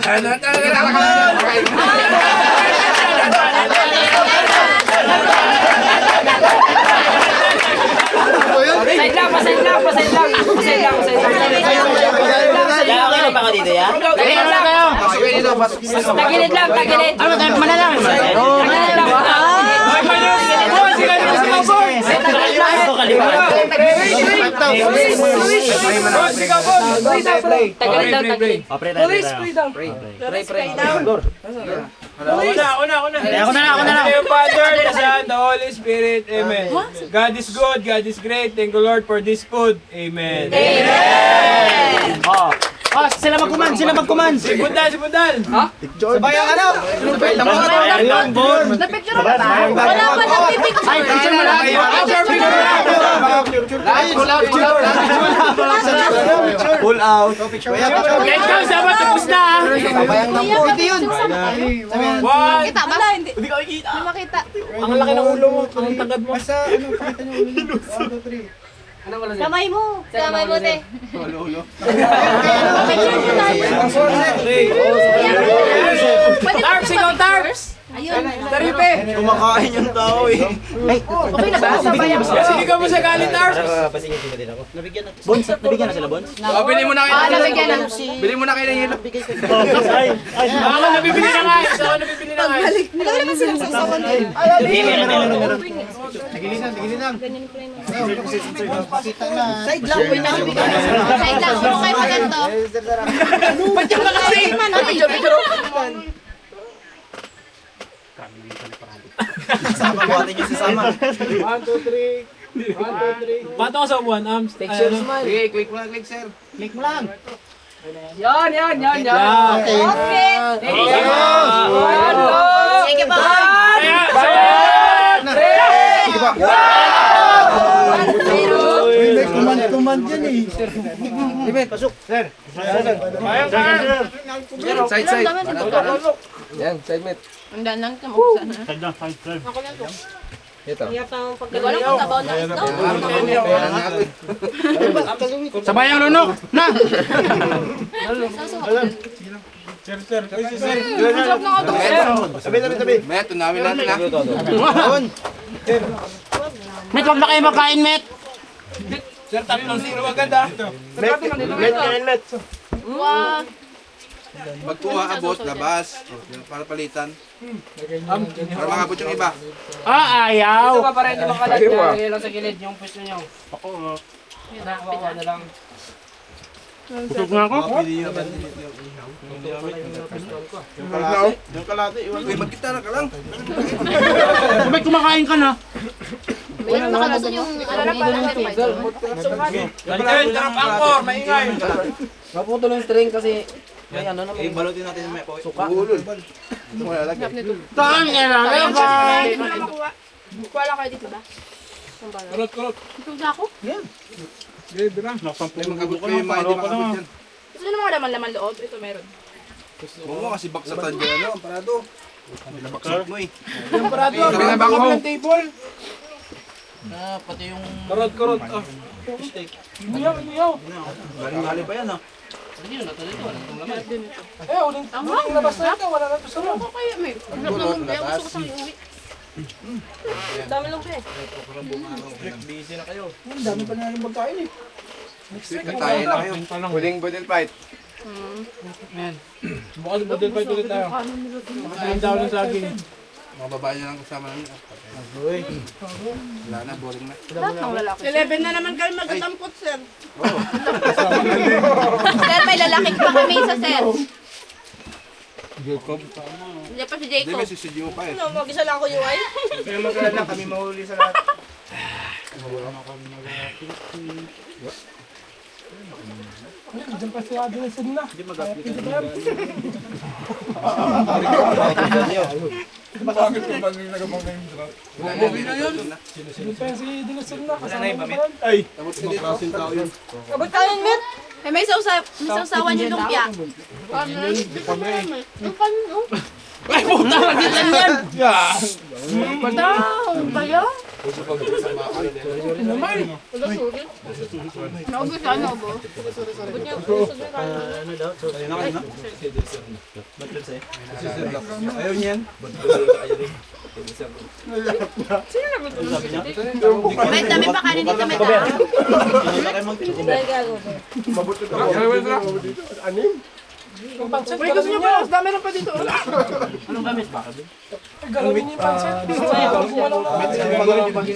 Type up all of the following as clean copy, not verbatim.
Pasay lang. Kaya pa ako dito, ya? Tagilid lang. Ano, manalangin ba? Tagilid lang. Ako na lang. The Father, the Son, the Holy Spirit. Amen. God is good. God is great. Thank you, Lord, for this food. Amen. Sila magkuman. Si Bundal. Sabayang ano? Sabayang bon. Na-picture na tayo. Wala pa na-picture. Ay, picture mo lang. Pull out. Let's go. Sama tapos na. Sabayang ng po. Hindi yun. One. Kita ba? Hindi. Hindi ka makikita. Hindi makita. Ang laki ng ulo mo. Ang tagad mo. Kamay mo, te. Tarps, ikaw Tarps. Ayun. Taripe. Kumakain yung tao eh. Ay, Okay na ba? Sabayan mo. Sige ka mo sa galit Tarps. pasingin din ako. Bons, nabigyan na sila, Bons? Bili mo na kayo. Nabigyan na. Bili mo na kayo ng yelo. Ay, Ako nabibili na nga. Ako nabibili na nga. Nalagay naman sila sa sawan. meron. Side lang. Puro kayo pa ganito. Pagyan ka kasi. Picture. Sama ko atin yung sasama. 1, 2, 3. Bato ko sa upuan, arms. Picture smile. Sige, click mo lang, sir. Click mo lang. Yan. Okay. Okay. Sige ba? May command yan eh. Pasok. Sir. Side. Yan, side mate. Ang danang ka mo sana. Ito. Wala kang tabaw na ito. Sabayang lunok. Na. Sarap na ito. Tabi. Met, tunawin natin ha. Met, wag na kayo magkain, Met. Sir, 3-0 agad ha. Met. Wow. Magkuha abot, labas. Para palitan. Para makabot yung iba. Ayaw. Ito pa para hindi makalat na. Lagay lang sa gilid yung pwesto nyo. Ako na lang. Busog na ako. Yung kalate. Uy, magkitara ka lang. Met, kumakain ka na. Meron nakalusot yung ano na parang Ganyan, tarap angkor, maingay. Maputo ng string kasi may ano naman. Balutin natin yung may Suka. Taan ka na. Wala kayo dito ba? Kurot. Ito na ako? May magkabot ko yung mga hindi makabot yan. Gusto nyo mga laman loob? Ito meron. Huwag mo kasi baksatan dyan, ano, ang parado. Nabaksat mo eh. Yung parado, pinabako mo ng table. Pati yung... Kurot. Iyaw. Galing-gali pa yan, ha. Uling labas na ito, wala na ito sa loob. Ako kaya may. Kulot, labas. Gusto ko sa uwi. Dami lang siya eh. Busy na kayo. Ang dami pa na rin magkain eh. Katayin na kayo. Huling bottle fight. Bukas bottle fight ulit tayo. Makasayin daw ng saging. Mga babae niya lang kasama namin. Wala na, boring na. Lahat ng lalaki. 11 na naman kayo magkatampot, sir. Sir, may lalaki pa kami sa sir. Jacob. Hindi pa si Hindi, Jacob. may susidyo pa eh. Ano, mag-isa lang ako yung ay? Kaya magkala kami mahuli sa lahat. Diyan pa siya din sa na. Hindi Bakit kung pag nagabang na yung drop? Wala na yun. Sino pa si Dilasog na? Kasama naman. Ay! Klaseng tao yun. Abot tayo, Met. Eh, may sausawan yung lumpia. Ay, puta! Magitan yan! Yeah! Ba yun? Naubos siya, naubos. Ayaw niyan. May dami pa kanin dito, may May gusto nyo ba? Dami lang pa dito.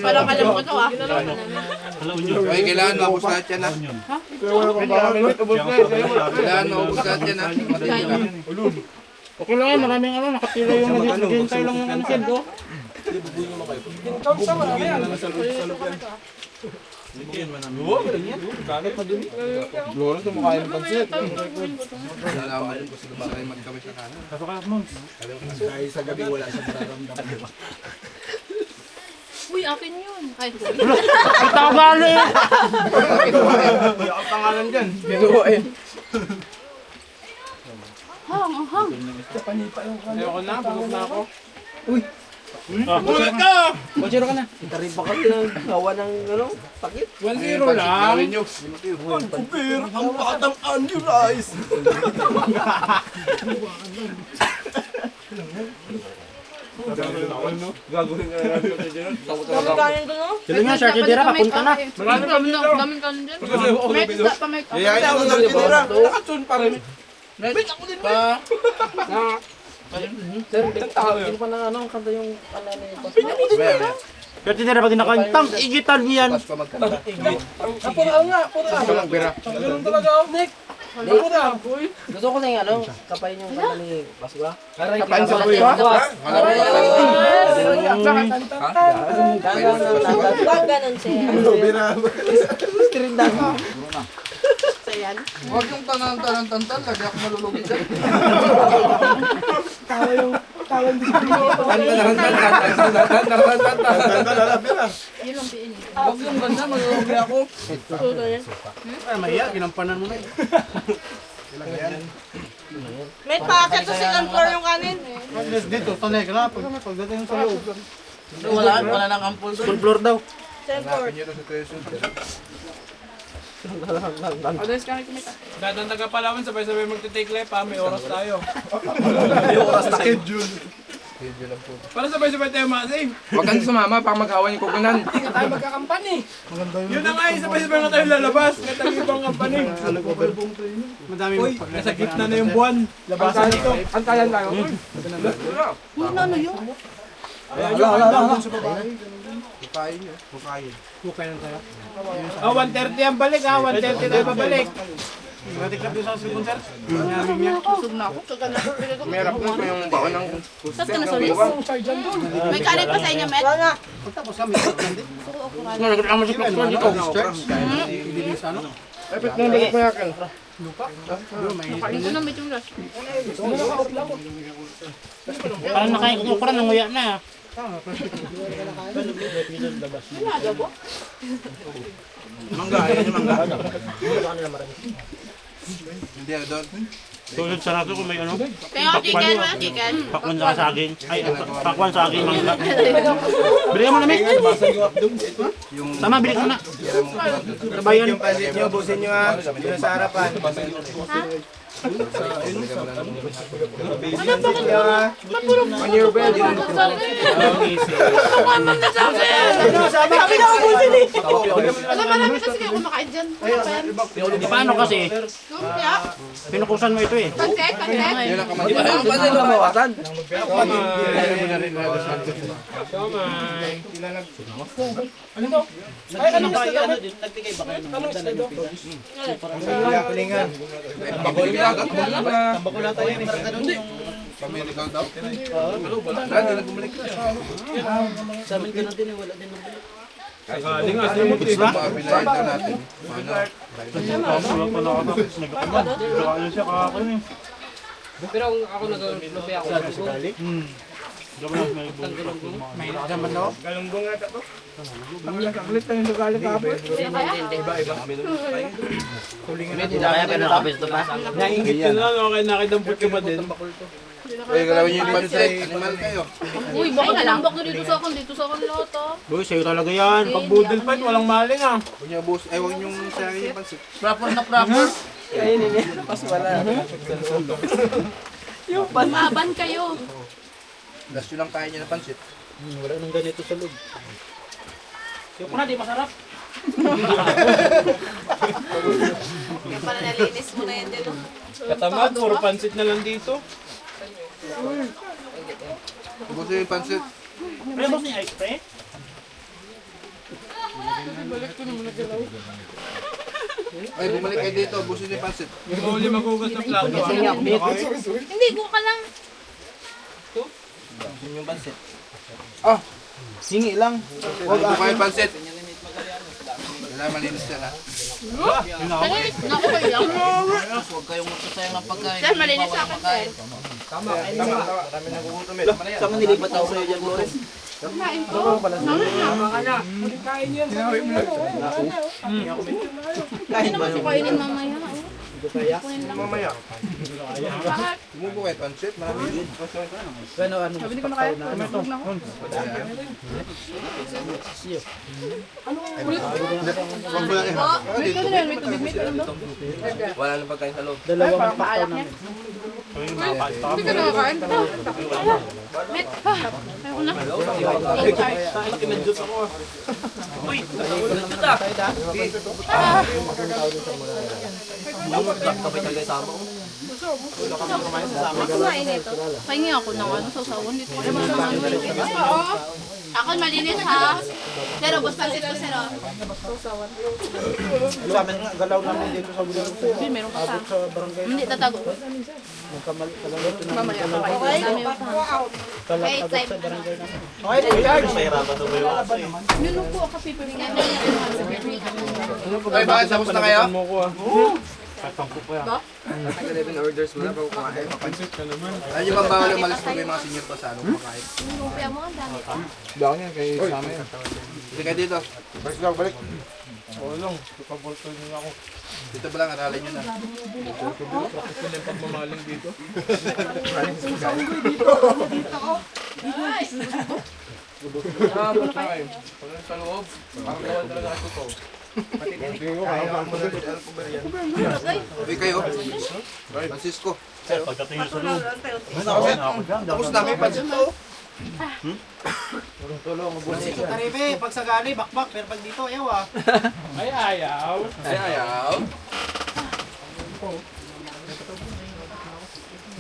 Parang alam ko to ah. Ay, kailangan maubos lahat yan ha. Kailangan maubos lahat yan ha. Okay lang yan, maraming nakatira yung naghihintay lang yung shed ko. Loro, tumakain ng pansit. Nalaman ko sila ba kayo magkamay sa kanan. Kahit sa gabi wala siyang nararamdaman. Uy, akin yun. Ay, Kita ko galo eh. Ang pangalan dyan. hang, hang. Ayoko na, bulog na ako. Bulat ka! 1-0 ka na. 1-0 lang. Gawin nyo. Ang batang Andy Rice. Dami kanin ko, no? Sila nga, Sharky Dira, papunta na. Daming kanin dyan. May isda pa, may Kaya ayaw mo ng kinira. Nakatsun pa rin. Hindi pa na kanta yung Kaya Sharky Dira, pag dinakantang, igitan niyan. pas pa magkanta. Ito lang, Bira. Gusto ko na yung kapain yung kanta ni Baswa. Kapain sa buhay ba? Wag ganun siya. Bira. Huwag yung tanang-tanang-tantan. Lagi ako malulugin dyan. Yun lang piin. Huwag yung ganda. Malulugin ako. Mahiya, ginampanan mo na eh. May packet sa second floor yung kanin. Dito, tanay ka na. Pagdating sa loob. Wala nang ampul. Full floor daw. Second floor. Hanapin nyo doon sa Quezon. Others kami kumita. Dadang taga Palawan, sabay-sabay magte-take left ha. May oras tayo. Schedule. Video lang po. Para sabay-sabay tayo masing. Huwag kang sumama para mag-awan yung kukunan. Hindi ka tayo magkakampani. Yun na nga eh, sabay-sabay na tayo lalabas. Kahit ang ibang kampani. Madami Uy, nasa gitna na yung buwan. Labasan dito. Antayan tayo. Uy, ano yun? Kain nyo. Ah, 1:30 ang balik ha. 1:30 tayo pabalik. Busog na ako. Meron po yung baon ng Saan ka nasalis? May kanin pa sa inyo, Met? Kain ko na, may tulas. Parang nakain ko parang nanguya na. mangga. Ayan yung mangga. Hindi ano doon. Tulad sa nato kung may ano. Kaya ako chicken, wala chicken. Pakwan sa saging. Ay, pakwan sa saging. Mangga. Bili ka mo na, Mick. Tama, bili ka na. Sabayan. Yung pansit nyo, busin nyo ha. Dito sa harapan. On your bed. Naman na sa akin! Sabi na ubusin eh. Wala, marami kasi kayo kumakain dyan. Ano pa yan? Paano kasi? Lumpia? Pinukusan mo ito eh. Pansek? Pansek? Yun ang kamay. Pilingan. Bakula tayo eh. Pamilikaw daw. Hindi na bumalik. Galing nga, simot eh. Pabilayan na natin. Pero ako nag-lupi ako. Galunggong nga to. Kaya pero nakapesto pa. Naingit yun lang, okay, nakidampot ka ba din? Uy, galawin niyo yung pansit. Animal kayo. Uy, baka nalambak na dito sa akin. Dito sa akin lahat ah. Boy, sa'yo talaga yan. Pag budol fight, walang maling ah. Huwag niyo bus. Ay, huwag niyong sayangin yung pansit. Maban kayo. Gas yun lang kaya niyo ng pansit. Wala nang ganito sa loob. Yung na, di masarap. Yung pala nalinis mo na yan din. Katamad, puro pansit na lang dito. Ubusin yung pansit. Pre, boss ni Ike, pre? Ay, bumalik kayo dito. Ubusin yung pansit. Huli magugas ng plato ah. Hindi, ko ka lang. Singi lang. Huwag po kayo pansit. Kailangan malinis yan ha. Malinis na ako kayo. Huwag kayong magsasayang ng pagkain. Sir, malinis sa akin, sir. Saan nilipat ako sa'yo dyan, Flores? Kain ko. Kahit ba Kasi kainin mamaya. Mamaya. Bumubo kayo pansit. Marami yun. ano? Sabi ko na kaya. Huwag na ako. Huwag mo lang eh. May ito din, may tubig, may ito. Wala nang pagkain sa loob. Dalawang paktaw namin. Hindi ka nakakain. Met pa. Ayoko na. Kumain ito. Pahingi ako ng ano, sausawan dito. Ako malinis ha. Pero bus pansit ko sir. Sa amin nga, galaw namin dito sa Bulalo. Hindi, meron pa pa. Sa barangay, Hindi, tatago. nagkamalito na. Mamaya pa kayo. Dami pa. Wait, Kalap time. sa barangay namin. Okay, Charles. Yun po, kape pa rin. Ay, bakit tapos na kayo? Mo ko ah. orders mo na bago kumain. Alam niyo ba bawal umalis pag may mga senior pa sa ano kumakain? Lumpia mo, ang dami pa. Hindi kayo dito. Balik. Oo lang, kapapultol niyo ako. Dito ba lang, aralin nyo na. Kasi yung pagmamaling dito. Wala sa loob. Parang gawa talaga ako to. Uy kayo. Francisco. Pagdating nyo sa loob. Tapos na may pansit to. Francisco Caribe, pag sa gani, bakbak. Pero pag dito, ayaw ah. Ay, ayaw. Ay, ayaw.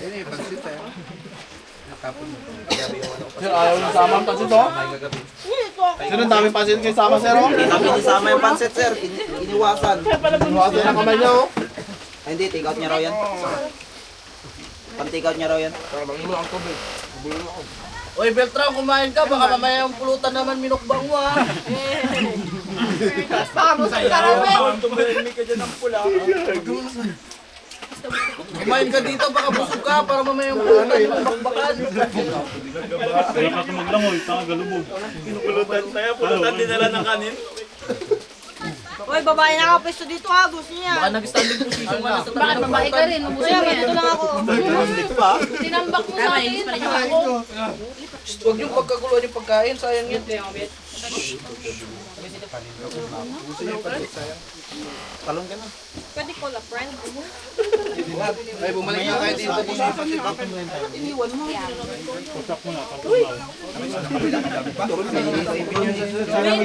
Ayun eh, pansit tayo. Tapos Sir, ayaw yung sama ang pansit, oh. Sir, ang daming pansit kayo sama, sir, oh. Kami nisama yung pansit, sir. Iniwasan. Iniwasan ang kamay niya, oh. Ay, hindi, take out niya raw yan. Pan-take out niya raw yan. Oy, Beltran, kumain ka. Baka mamaya yung pulutan naman minukbang mo, ah. Tumahimik ka dyan ng pula. Kumain ka dito, baka busog ka. Para mamaya yung pulutan minukbangbakan. Kaya ka tumaglangoy, tanga galubog. Pulutan tayo, pulutan dinala ng kanin. Uy, babae nakapesto dito ha. Gusto niya. Baka nag-standing position ka na sa Bakit babae ka rin? Ubusin Kuya, mo may yan. ito lang ako. Tinambak mo sa akin. Huwag yung pagkaguluhan yung pagkain, sayang yan. Talong ka na. Pwede call a friend. ay, bumalik na kayo dito. Tapos yung pansit. Hindi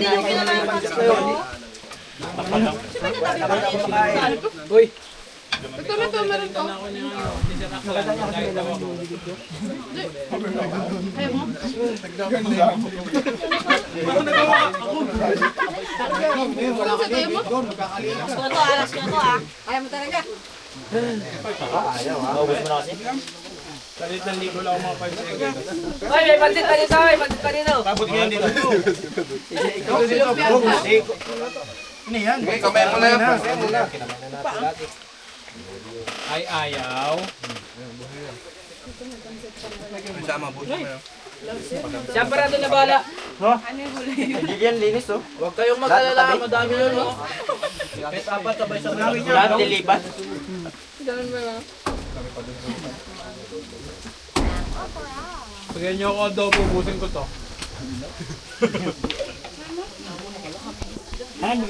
yung kilala yung pansit ko. Uy, Ito, meron to. Ayaw mo? Ayaw mo? Gusto ko to, alas ko na to ha. Ayaw mo talaga. Salit ng ligo lang ako mga 5 seconds. Uy, may pansit pa dito. May pansit pa dito. Tapos ngayon dito. Okay, kamay mo na yan. Kamay mo na. Ay, ayaw. Sama, buto mo yun. Siyempre natin na bala. hindi yan linis, oh. Huwag kayong mag-alala, madami yun, oh. Kahit apat sabay-sabay. Lahat dilipat. Ganun ba lang? Pagyan niyo ako adobo, ubusin ko to.